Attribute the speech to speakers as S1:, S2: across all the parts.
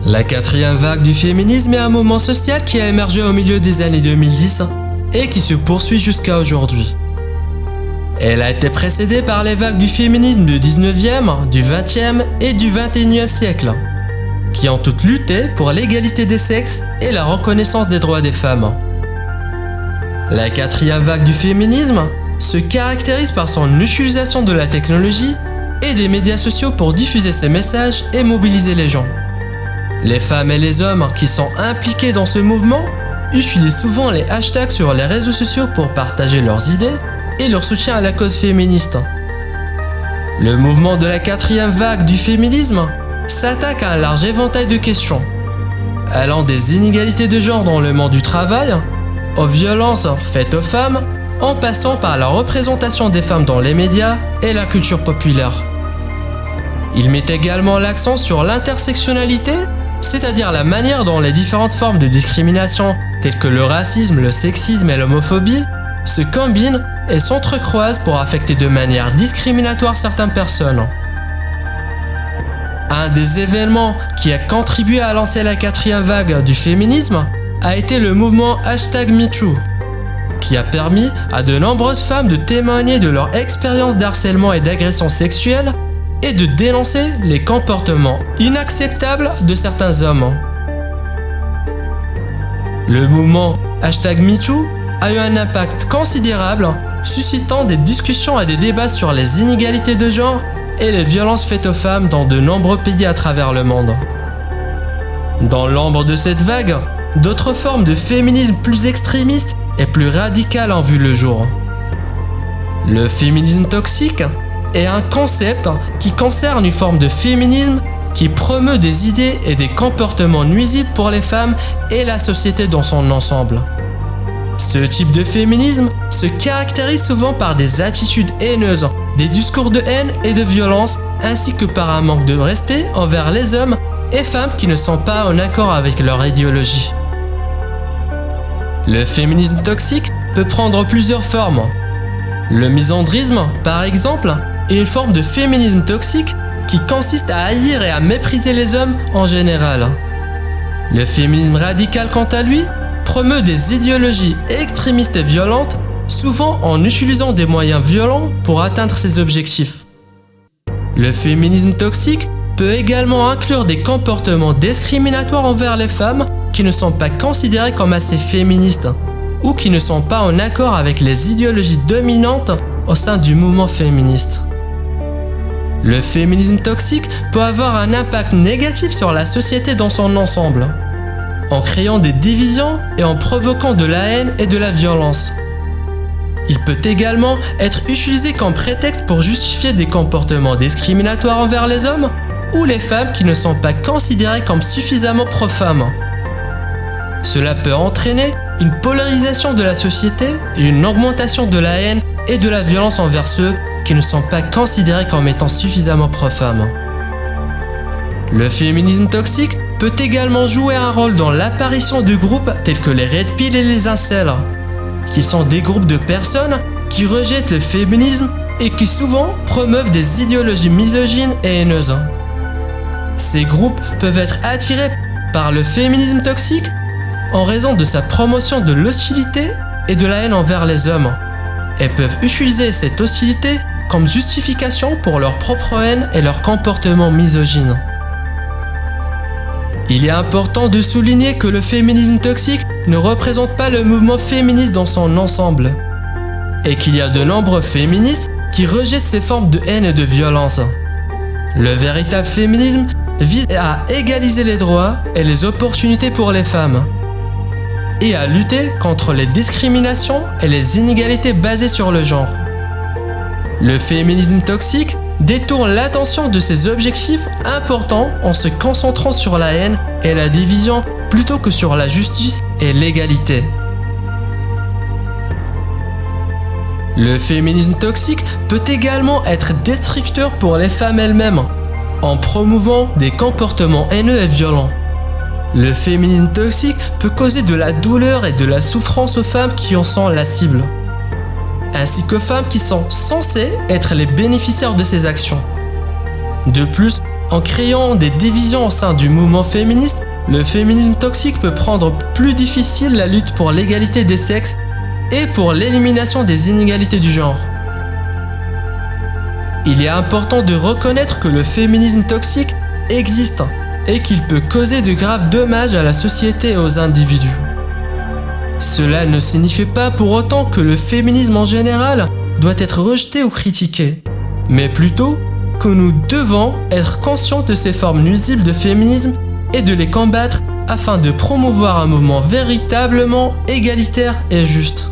S1: La quatrième vague du féminisme est un mouvement social qui a émergé au milieu des années 2010 et qui se poursuit jusqu'à aujourd'hui. Elle a été précédée par les vagues du féminisme du 19e, du 20e et du 21e siècle, qui ont toutes lutté pour l'égalité des sexes et la reconnaissance des droits des femmes. La quatrième vague du féminisme se caractérise par son utilisation de la technologie et des médias sociaux pour diffuser ses messages et mobiliser les gens. Les femmes et les hommes qui sont impliqués dans ce mouvement utilisent souvent les hashtags sur les réseaux sociaux pour partager leurs idées et leur soutien à la cause féministe. Le mouvement de la quatrième vague du féminisme s'attaque à un large éventail de questions, allant des inégalités de genre dans le monde du travail, aux violences faites aux femmes, en passant par la représentation des femmes dans les médias et la culture populaire. Il met également l'accent sur l'intersectionnalité, c'est-à-dire la manière dont les différentes formes de discrimination, telles que le racisme, le sexisme et l'homophobie, se combinent et s'entrecroisent pour affecter de manière discriminatoire certaines personnes. Un des événements qui a contribué à lancer la quatrième vague du féminisme a été le mouvement #MeToo, qui a permis à de nombreuses femmes de témoigner de leur expérience d'harcèlement et d'agression sexuelle et de dénoncer les comportements inacceptables de certains hommes. Le mouvement #MeToo a eu un impact considérable, suscitant des discussions et des débats sur les inégalités de genre et les violences faites aux femmes dans de nombreux pays à travers le monde. Dans l'ombre de cette vague, d'autres formes de féminisme plus extrémistes et plus radicales ont vu le jour. Le féminisme toxique est un concept qui concerne une forme de féminisme qui promeut des idées et des comportements nuisibles pour les femmes et la société dans son ensemble. Ce type de féminisme se caractérise souvent par des attitudes haineuses, des discours de haine et de violence, ainsi que par un manque de respect envers les hommes et femmes qui ne sont pas en accord avec leur idéologie. Le féminisme toxique peut prendre plusieurs formes. Le misandrisme, par exemple, est une forme de féminisme toxique qui consiste à haïr et à mépriser les hommes en général. Le féminisme radical, quant à lui, promeut des idéologies extrémistes et violentes, souvent en utilisant des moyens violents pour atteindre ses objectifs. Le féminisme toxique peut également inclure des comportements discriminatoires envers les femmes qui ne sont pas considérées comme assez féministes ou qui ne sont pas en accord avec les idéologies dominantes au sein du mouvement féministe. Le féminisme toxique peut avoir un impact négatif sur la société dans son ensemble, en créant des divisions et en provoquant de la haine et de la violence. Il peut également être utilisé comme prétexte pour justifier des comportements discriminatoires envers les hommes ou les femmes qui ne sont pas considérées comme suffisamment pro-femmes. Cela peut entraîner une polarisation de la société et une augmentation de la haine et de la violence envers ceux qui ne sont pas considérés comme étant suffisamment pro-femmes. Le féminisme toxique peut également jouer un rôle dans l'apparition de groupes tels que les Red Pill et les incels, qui sont des groupes de personnes qui rejettent le féminisme et qui souvent promeuvent des idéologies misogynes et haineuses. Ces groupes peuvent être attirés par le féminisme toxique en raison de sa promotion de l'hostilité et de la haine envers les hommes, et peuvent utiliser cette hostilité comme justification pour leur propre haine et leur comportement misogyne. Il est important de souligner que le féminisme toxique ne représente pas le mouvement féministe dans son ensemble, et qu'il y a de nombreux féministes qui rejettent ces formes de haine et de violence. Le véritable féminisme vise à égaliser les droits et les opportunités pour les femmes, et à lutter contre les discriminations et les inégalités basées sur le genre. Le féminisme toxique détourne l'attention de ses objectifs importants en se concentrant sur la haine et la division plutôt que sur la justice et l'égalité. Le féminisme toxique peut également être destructeur pour les femmes elles-mêmes, en promouvant des comportements haineux et violents. Le féminisme toxique peut causer de la douleur et de la souffrance aux femmes qui en sont la cible, ainsi qu'aux femmes qui sont censées être les bénéficiaires de ces actions. De plus, en créant des divisions au sein du mouvement féministe, le féminisme toxique peut rendre plus difficile la lutte pour l'égalité des sexes et pour l'élimination des inégalités du genre. Il est important de reconnaître que le féminisme toxique existe et qu'il peut causer de graves dommages à la société et aux individus. Cela ne signifie pas pour autant que le féminisme en général doit être rejeté ou critiqué, mais plutôt que nous devons être conscients de ces formes nuisibles de féminisme et de les combattre afin de promouvoir un mouvement véritablement égalitaire et juste.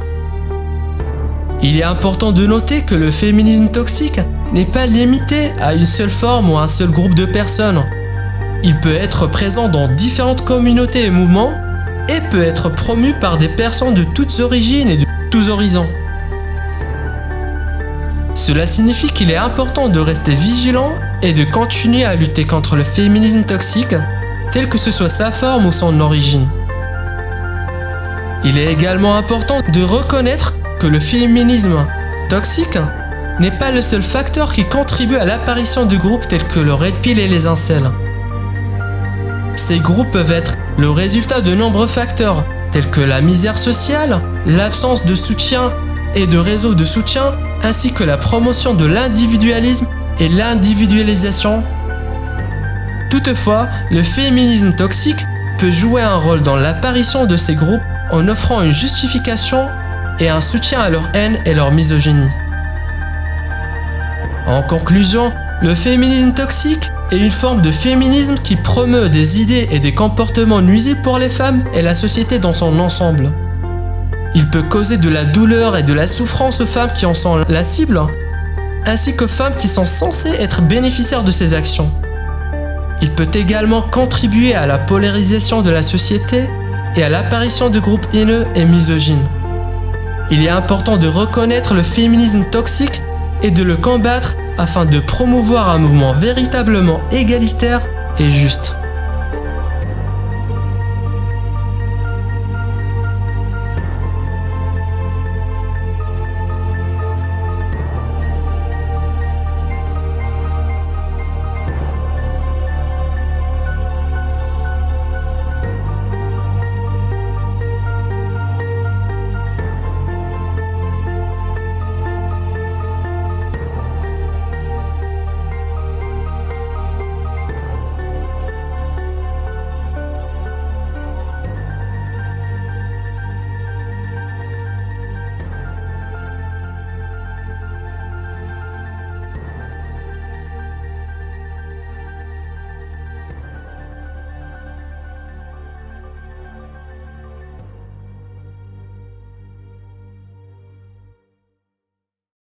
S1: Il est important de noter que le féminisme toxique n'est pas limité à une seule forme ou à un seul groupe de personnes. Il peut être présent dans différentes communautés et mouvements et peut être promu par des personnes de toutes origines et de tous horizons. Cela signifie qu'il est important de rester vigilant et de continuer à lutter contre le féminisme toxique, quelle que ce soit sa forme ou son origine. Il est également important de reconnaître que le féminisme toxique n'est pas le seul facteur qui contribue à l'apparition de groupes tels que le Red Pill et les incels. Ces groupes peuvent être le résultat de nombreux facteurs tels que la misère sociale, l'absence de soutien et de réseaux de soutien, ainsi que la promotion de l'individualisme et l'individualisation. Toutefois, le féminisme toxique peut jouer un rôle dans l'apparition de ces groupes en offrant une justification et un soutien à leur haine et leur misogynie. En conclusion, le féminisme toxique est une forme de féminisme qui promeut des idées et des comportements nuisibles pour les femmes et la société dans son ensemble. Il peut causer de la douleur et de la souffrance aux femmes qui en sont la cible, ainsi qu'aux femmes qui sont censées être bénéficiaires de ces actions. Il peut également contribuer à la polarisation de la société et à l'apparition de groupes haineux et misogynes. Il est important de reconnaître le féminisme toxique et de le combattre afin de promouvoir un mouvement véritablement égalitaire et juste.